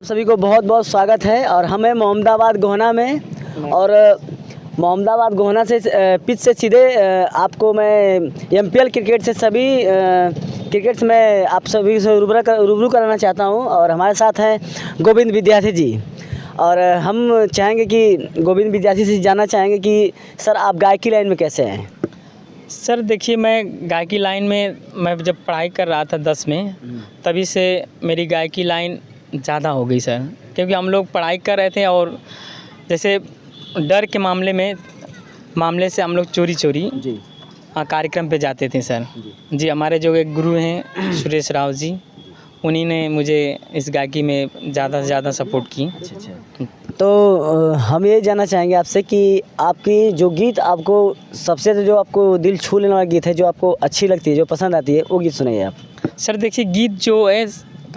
सभी को बहुत बहुत स्वागत है और हमें मोहम्मदाबाद गोहना में और मोहम्मदाबाद गोहना से पिच से सीधे आपको मैं एमपीएल क्रिकेट से सभी क्रिकेट में आप सभी से रूबरू कराना चाहता हूं। और हमारे साथ हैं गोविंद विद्यार्थी जी और हम चाहेंगे कि गोविंद विद्यार्थी से जानना चाहेंगे कि सर आप गायकी लाइन में कैसे हैं। सर देखिए, मैं गायकी लाइन में मैं जब पढ़ाई कर रहा था 10 में तभी से मेरी गायकी लाइन ज़्यादा हो गई सर, क्योंकि हम लोग पढ़ाई कर रहे थे और जैसे डर के मामले से हम लोग चोरी जी कार्यक्रम पे जाते थे सर। जी हमारे जो एक गुरु हैं सुरेश राव जी, उन्हीं ने मुझे इस गायकी में ज़्यादा से ज़्यादा सपोर्ट की। अच्छा। तो हम ये जानना चाहेंगे आपसे कि आपकी जो गीत आपको सबसे जो आपको दिल छू लेने वाला गीत है, जो आपको अच्छी लगती है, जो पसंद आती है, वो गीत सुनाइए आप। सर देखिए, गीत जो है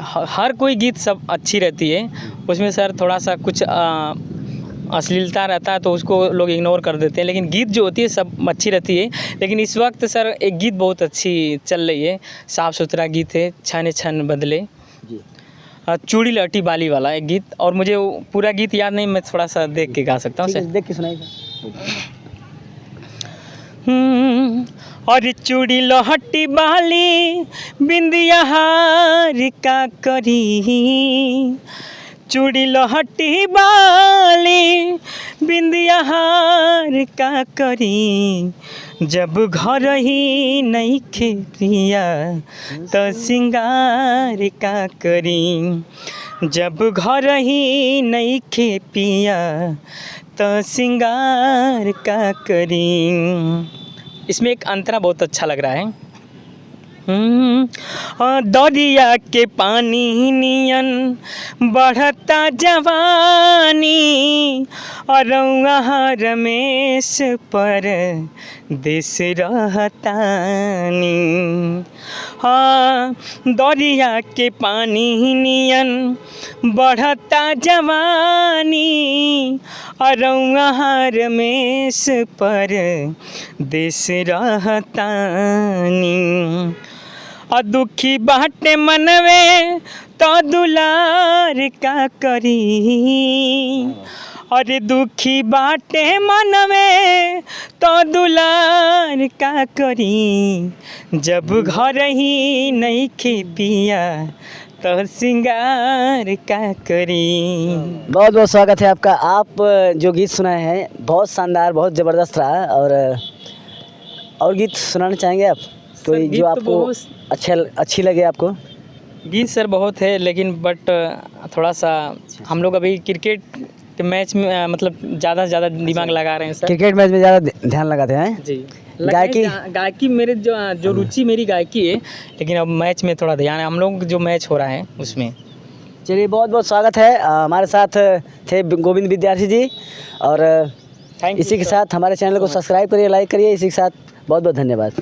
हर कोई गीत सब अच्छी रहती है, उसमें सर थोड़ा सा कुछ अश्लीलता रहता है तो उसको लोग इग्नोर कर देते हैं, लेकिन गीत जो होती है सब अच्छी रहती है। लेकिन इस वक्त सर एक गीत बहुत अच्छी चल रही है, साफ़ सुथरा गीत है, छन छन बदले जी चूड़ी लहटी बाली वाला एक गीत, और मुझे वो पूरा गीत याद नहीं, मैं थोड़ा सा देख के गा सकता हूँ सर। देख के सुनाइए। और चूड़ी लहटी बाली बिंदिया हार का करी, चूड़ी लहटी बाली बिंदिया हार का करी, जब घर ही नहीं खे प्रिया तो सिंगार का करी, जब घर ही नहीं खे पिया तो सिंगार का करी। इसमें एक अंतरा बहुत अच्छा लग रहा है। दरिया के पानी नियन बढ़ता जवानी, और रमेश पर देश रहतानी। हाँ, दरिया के पानी नियन बढ़ता जवानी, और रमेश पर देश रहतानी। और दुखी बाटे मनवे तो दुलार का करी, और दुखी बाटे मनवे तो दुलार का करी, जब घर ही नहीं खे पिया तो सिंगार का करी। बहुत बहुत स्वागत है आपका। आप जो गीत सुनाए हैं बहुत शानदार, बहुत ज़बरदस्त रहा। और गीत सुनाना चाहेंगे आप कोई जो आपको अच्छी लगे आपको? गीत सर बहुत है, लेकिन बट थोड़ा सा हम लोग अभी क्रिकेट के मैच में मतलब ज़्यादा से ज़्यादा दिमाग लगा रहे हैं सर। क्रिकेट मैच में ज़्यादा ध्यान लगाते हैं जी। गायकी मेरे जो रुचि मेरी गायकी है, लेकिन अब मैच में थोड़ा ध्यान है, हम लोग जो मैच हो रहा है उसमें। चलिए, बहुत बहुत स्वागत है। हमारे साथ थे गोविंद विद्यार्थी जी और इसी के साथ हमारे चैनल को सब्सक्राइब करिए, लाइक करिए। इसी के साथ बहुत बहुत धन्यवाद।